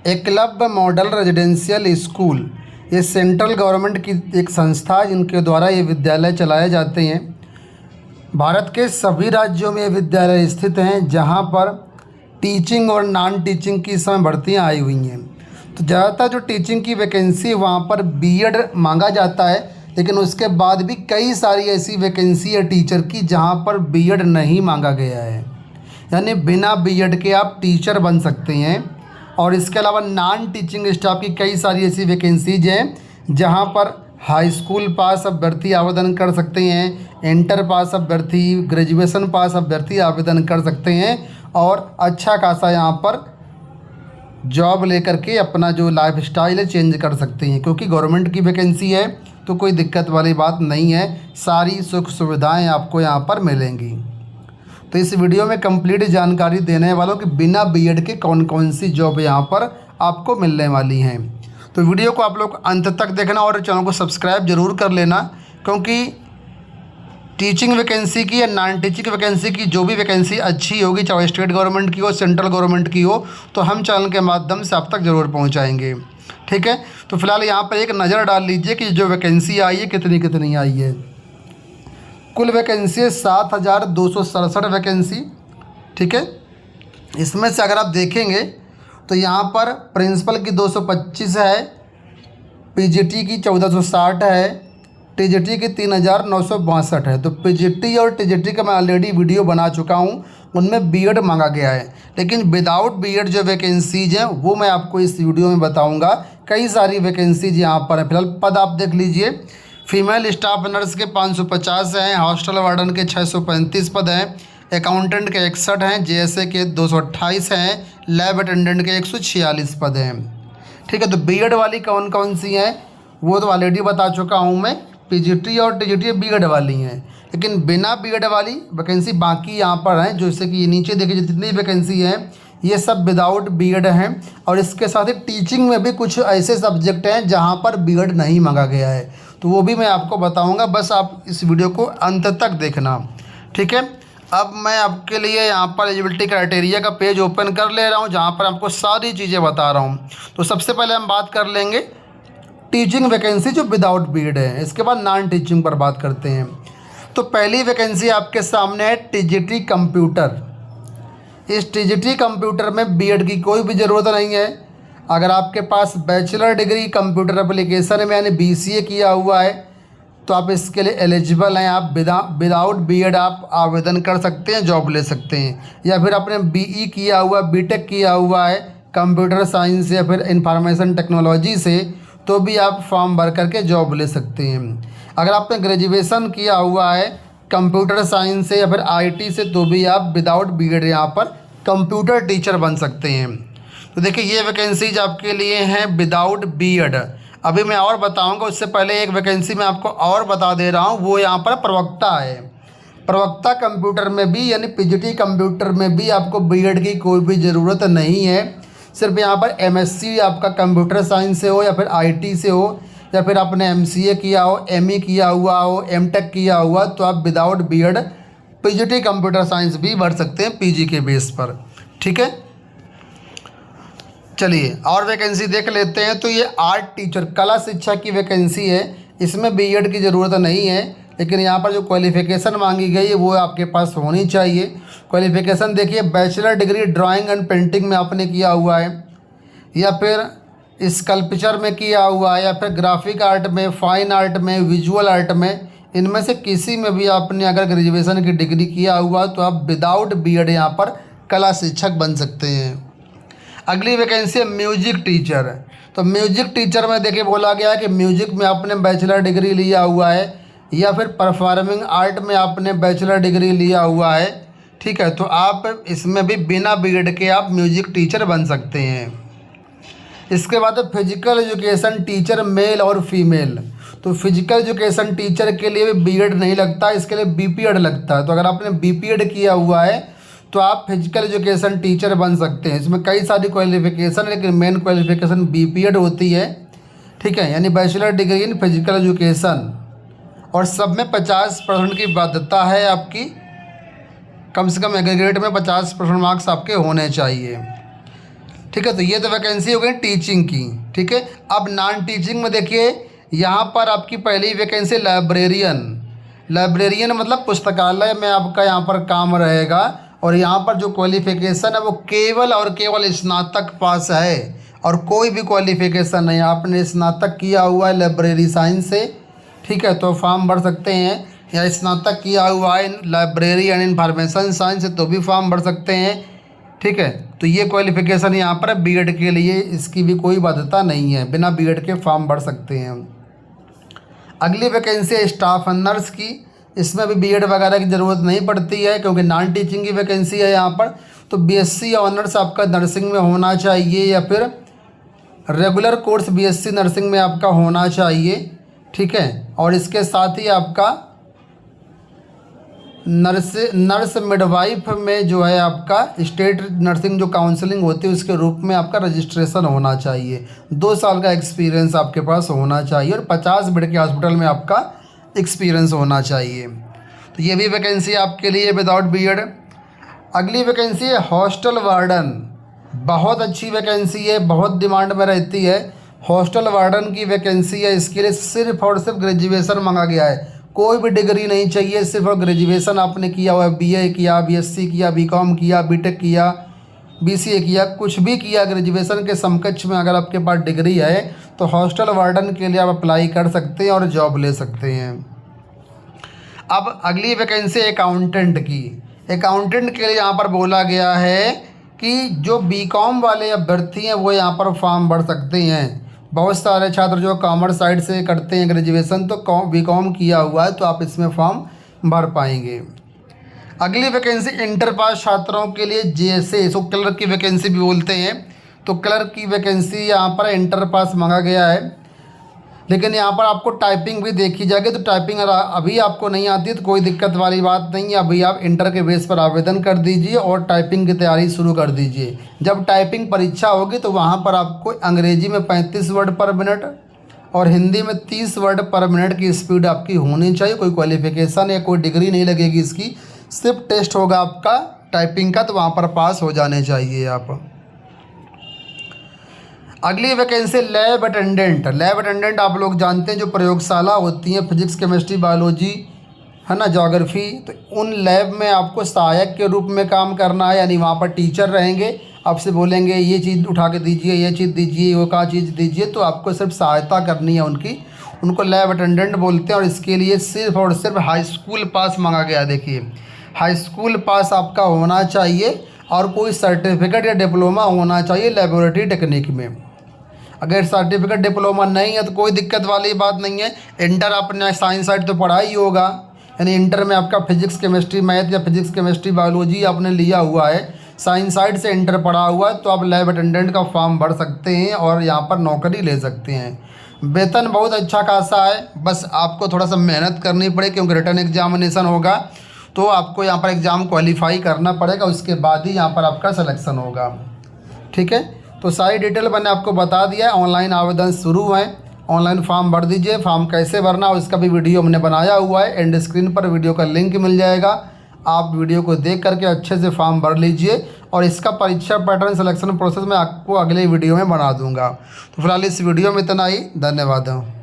Eklavya model residential school, ये central government की एक संस्था है जिनके द्वारा ये विद्यालय चलाए जाते हैं। भारत के सभी राज्यों में ये विद्यालय स्थित हैं जहाँ पर टीचिंग और नॉन टीचिंग की इस समय भर्तियाँ आई हुई हैं। तो ज़्यादातर जो टीचिंग की वैकेंसी वहाँ पर बीएड मांगा जाता है, लेकिन उसके बाद भी कई सारी ऐसी वैकेंसी है टीचर की जहाँ पर बीएड नहीं मांगा गया है, यानी बिना बीएड के आप टीचर बन सकते हैं। और इसके अलावा नॉन टीचिंग स्टाफ की कई सारी ऐसी वैकेंसीज हैं जहाँ पर हाई स्कूल पास अभ्यर्थी आवेदन कर सकते हैं, इंटर पास अभ्यर्थी, ग्रेजुएशन पास अभ्यर्थी आवेदन कर सकते हैं और अच्छा खासा यहाँ पर जॉब लेकर के अपना जो लाइफ स्टाइल है चेंज कर सकते हैं, क्योंकि गवर्नमेंट की वैकेंसी है तो कोई दिक्कत वाली बात नहीं है, सारी सुख सुविधाएं आपको यहाँ पर मिलेंगी। तो इस वीडियो में कंप्लीट जानकारी देने वालों कि बिना बीएड के कौन कौन सी जॉब यहाँ पर आपको मिलने वाली हैं। तो वीडियो को आप लोग अंत तक देखना और चैनल को सब्सक्राइब जरूर कर लेना, क्योंकि टीचिंग वैकेंसी की या नॉन टीचिंग वैकेंसी की जो भी वैकेंसी अच्छी होगी, चाहे स्टेट गवर्नमेंट की हो, सेंट्रल गवर्नमेंट की हो, तो हम चैनल के माध्यम से आप तक ज़रूर पहुंचाएंगे। ठीक है, तो फिलहाल यहाँ पर एक नज़र डाल लीजिए कि जो वैकेंसी आई है कितनी कितनी आई है। कुल वैकेंसी है 7,267 वैकेंसी। ठीक है, इसमें से अगर आप देखेंगे तो यहाँ पर प्रिंसिपल की 225 है, पीजीटी की 1460 है, टीजीटी की 3,962 है। तो पीजीटी और टीजीटी का मैं ऑलरेडी वीडियो बना चुका हूँ, उनमें बीएड मांगा गया है, लेकिन विदाउट बीएड जो वैकेंसीज हैं वो मैं आपको इस वीडियो में बताऊँगा। कई सारी वैकेंसीज यहाँ पर है। फिलहाल पद आप देख लीजिए, फीमेल स्टाफ नर्स के 550 हैं, हॉस्टल वार्डन के 635 पद हैं, अकाउंटेंट के 61 हैं, जेएसए के 228 हैं, लैब अटेंडेंट के 146 पद हैं। ठीक है, तो बीएड वाली कौन कौन सी हैं वो तो ऑलरेडी बता चुका हूँ मैं, पीजीटी और टीजीटी बीएड वाली हैं। लेकिन बिना बीएड वाली वैकेंसी बाकी यहाँ पर हैं, जैसे कि नीचे देखिए जितनी वैकेंसी हैं ये सब विदाउट बीएड हैं। और इसके साथ ही टीचिंग में भी कुछ ऐसे सब्जेक्ट हैं जहाँ पर बीएड नहीं मांगा गया है, तो वो भी मैं आपको बताऊंगा, बस आप इस वीडियो को अंत तक देखना। ठीक है, अब मैं आपके लिए यहाँ पर एलिजिबिलिटी क्राइटेरिया का पेज ओपन कर ले रहा हूँ जहाँ पर आपको सारी चीज़ें बता रहा हूँ। तो सबसे पहले हम बात कर लेंगे टीचिंग वैकेंसी जो विदाउट बीएड है, इसके बाद नॉन टीचिंग पर बात करते हैं। तो पहली वैकेंसी आपके सामने है टीजीटी कंप्यूटर। इस टीजीटी कंप्यूटर में बीएड की कोई भी ज़रूरत नहीं है। अगर आपके पास बैचलर डिग्री कंप्यूटर एप्लीकेशन में यानी बीसीए किया हुआ है तो आप इसके लिए एलिजिबल हैं। आप विदाउट बीएड आप आवेदन कर सकते हैं, जॉब ले सकते हैं। या फिर आपने बीई किया हुआ, बीटेक किया हुआ है कंप्यूटर साइंस या फिर इंफॉर्मेशन टेक्नोलॉजी से, तो भी आप फॉर्म भर करके जॉब ले सकते हैं। अगर आपने ग्रेजुएशन किया हुआ है कंप्यूटर साइंस से या फिर आईटी से, तो भी आप विदाउट बीएड यहाँ पर कंप्यूटर टीचर बन सकते हैं। तो देखिए ये वैकेंसीज आपके लिए हैं विदाउट बीएड। अभी मैं और बताऊंगा, उससे पहले एक वैकेंसी मैं आपको और बता दे रहा हूँ, वो यहाँ पर प्रवक्ता है। प्रवक्ता कंप्यूटर में भी यानी पीजीटी कंप्यूटर में भी आपको बीएड की कोई भी ज़रूरत नहीं है। सिर्फ यहाँ पर एमएससी आपका कंप्यूटर साइंस से हो या फिर आईटी से हो या फिर आपने एमसीए किया हो, एमई किया हुआ हो, एमटेक किया हुआ, तो आप without BEd PGT computer science भी भर सकते हैं पीजी के बेस पर। ठीक है, चलिए और वैकेंसी देख लेते हैं। तो ये आर्ट टीचर कला शिक्षक की वैकेंसी है, इसमें बीएड की ज़रूरत नहीं है, लेकिन यहाँ पर जो क्वालिफ़िकेशन मांगी गई है वो आपके पास होनी चाहिए। क्वालिफ़िकेशन देखिए, bachelor degree drawing and painting में आपने किया हुआ है, या फिर स्कल्पचर में किया हुआ है, या फिर ग्राफिक आर्ट में, फाइन आर्ट में, विजुअल आर्ट में, इनमें से किसी में भी आपने अगर ग्रेजुएशन की डिग्री किया हुआ तो आप विदाउट बीएड यहाँ पर कला शिक्षक बन सकते हैं। अगली वैकेंसी है म्यूजिक टीचर। तो म्यूजिक टीचर में देखिए बोला गया है कि म्यूजिक में आपने बैचलर डिग्री लिया हुआ है या फिर परफॉर्मिंग आर्ट में आपने बैचलर डिग्री लिया हुआ है। ठीक है, तो आप इसमें भी बिना बीएड के आप म्यूजिक टीचर बन सकते हैं। इसके बाद फिजिकल एजुकेशन टीचर मेल और फीमेल। तो फिजिकल एजुकेशन टीचर के लिए भी बीएड नहीं लगता, इसके लिए बीपीएड लगता है। तो अगर आपने बीपीएड किया हुआ है तो आप फिजिकल एजुकेशन टीचर बन सकते हैं। इसमें कई सारी क्वालिफिकेशन है, लेकिन मेन क्वालिफिकेशन बीपीएड होती है। ठीक है, यानी bachelor degree in physical education, और सब में 50% की बाध्यता है आपकी, कम से कम एग्रीगेट में 50% मार्क्स आपके होने चाहिए। ठीक है। तो ये तो वैकेंसी हो गई टीचिंग की। ठीक है। अब नॉन टीचिंग में देखिए, यहाँ पर आपकी पहली वैकेंसी लाइब्रेरियन। लाइब्रेरियन मतलब पुस्तकालय में आपका यहाँ पर काम रहेगा, और यहाँ पर जो क्वालिफ़िकेशन है वो केवल और केवल स्नातक पास है, और कोई भी क्वालिफ़िकेशन नहीं। आपने स्नातक किया हुआ है लाइब्रेरी साइंस से, ठीक है, तो फॉर्म भर सकते हैं, या स्नातक किया हुआ है लाइब्रेरी एंड इंफॉर्मेशन साइंस से तो भी फॉर्म भर सकते हैं। ठीक है। तो ये क्वालिफ़िकेशन यहाँ पर बीएड के लिए, इसकी भी कोई बाध्यता नहीं है, बिना बीएड के फॉर्म भर सकते हैं। अगली वैकेंसी है स्टाफ नर्स की। इसमें भी बीएड वगैरह की ज़रूरत नहीं पड़ती है, क्योंकि नॉन टीचिंग की वैकेंसी है यहाँ पर। तो बीएससी ऑनर्स आपका नर्सिंग में होना चाहिए, या फिर रेगुलर कोर्स बीएससी नर्सिंग में आपका होना चाहिए। ठीक है। और इसके साथ ही आपका नर्स मिडवाइफ में जो है आपका स्टेट नर्सिंग जो काउंसलिंग होती है उसके रूप में आपका रजिस्ट्रेशन होना चाहिए। 2 साल का एक्सपीरियंस आपके पास होना चाहिए, और 50 बेड के हॉस्पिटल में आपका एक्सपीरियंस होना चाहिए। तो ये भी वैकेंसी आपके लिए विदाउट बीएड। अगली वैकेंसी है हॉस्टल वार्डन। बहुत अच्छी वैकेंसी है, बहुत डिमांड में रहती है। हॉस्टल वार्डन की वैकेंसी है। इसके लिए सिर्फ और सिर्फ ग्रेजुएशन मांगा गया है, कोई भी डिग्री नहीं चाहिए, सिर्फ ग्रेजुएशन आपने किया हुआ है, बीए किया, बीएससी किया, बीकॉम किया, बीटेक किया, बीसीए किया, कुछ भी किया, ग्रेजुएशन के समकक्ष में अगर आपके पास डिग्री है तो हॉस्टल वार्डन के लिए आप अप्लाई कर सकते हैं और जॉब ले सकते हैं। अब अगली वैकेंसी अकाउंटेंट की। अकाउंटेंट के लिए यहाँ पर बोला गया है कि जो बीकॉम वाले अभ्यर्थी हैं वो यहाँ पर फॉर्म भर सकते हैं। बहुत सारे छात्र जो कॉमर्स साइड से करते हैं ग्रेजुएशन, तो बीकॉम किया हुआ है तो आप इसमें फॉर्म भर पाएंगे। अगली वैकेंसी इंटर पास छात्रों के लिए जेएसए, इसको क्लर्क की वैकेंसी भी बोलते हैं। तो क्लर्क की वैकेंसी यहाँ पर इंटर पास मांगा गया है, लेकिन यहाँ पर आपको टाइपिंग भी देखी जाएगी। तो टाइपिंग अभी आपको नहीं आती तो कोई दिक्कत वाली बात नहीं है, अभी आप इंटर के बेस पर आवेदन कर दीजिए और टाइपिंग की तैयारी शुरू कर दीजिए। जब टाइपिंग परीक्षा होगी तो वहाँ पर आपको अंग्रेजी में 35 वर्ड पर मिनट और हिंदी में 30 वर्ड पर मिनट की स्पीड आपकी होनी चाहिए। कोई क्वालिफिकेशन या कोई डिग्री नहीं लगेगी इसकी, सिर्फ टेस्ट होगा आपका टाइपिंग का, तो वहाँ पर पास हो जाने चाहिए आप। अगली vacancy lab attendant. Lab attendant आप लोग जानते हैं जो प्रयोगशाला होती हैं, फिजिक्स केमिस्ट्री बायोलॉजी है ना, ज्योग्राफी, तो उन लैब में आपको सहायक के रूप में काम करना है। यानी वहाँ पर टीचर रहेंगे, आपसे बोलेंगे ये चीज़ उठा के दीजिए, ये चीज़ दीजिए, वो का चीज़ दीजिए, तो आपको सिर्फ सहायता करनी है उनकी। उनको लैब अटेंडेंट बोलते हैं, और इसके लिए सिर्फ और सिर्फ हाई स्कूल पास मांगा गया। देखिए, हाई स्कूल पास आपका होना चाहिए, और कोई सर्टिफिकेट या डिप्लोमा होना चाहिए लेबोरेटरी टेक्निक में। अगर सर्टिफिकेट डिप्लोमा नहीं है तो कोई दिक्कत वाली बात नहीं है। इंटर आपने साइंस साइड तो पढ़ा ही होगा, यानी इंटर में आपका फिजिक्स केमिस्ट्री मैथ या फिजिक्स केमिस्ट्री बायोलॉजी आपने लिया हुआ है, साइंस साइड से इंटर पढ़ा हुआ है, तो आप लैब अटेंडेंट का फॉर्म भर सकते हैं और यहाँ पर नौकरी ले सकते हैं। वेतन बहुत अच्छा खासा है, बस आपको थोड़ा सा मेहनत करनी पड़े, क्योंकि रिटर्न एग्जामिनेशन होगा तो आपको यहाँ पर एग्ज़ाम क्वालिफाई करना पड़ेगा, उसके बाद ही यहाँ पर आपका सिलेक्शन होगा। ठीक है। तो सारी डिटेल मैंने आपको बता दिया है। ऑनलाइन आवेदन शुरू है, ऑनलाइन फॉर्म भर दीजिए। फॉर्म कैसे भरना है उसका भी वीडियो हमने बनाया हुआ है, एंड स्क्रीन पर वीडियो का लिंक मिल जाएगा। आप वीडियो को देख करके अच्छे से फॉर्म भर लीजिए, और इसका परीक्षा पैटर्न सिलेक्शन प्रोसेस मैं आपको अगले वीडियो में बना दूंगा। तो फिलहाल इस वीडियो में इतना ही, धन्यवाद।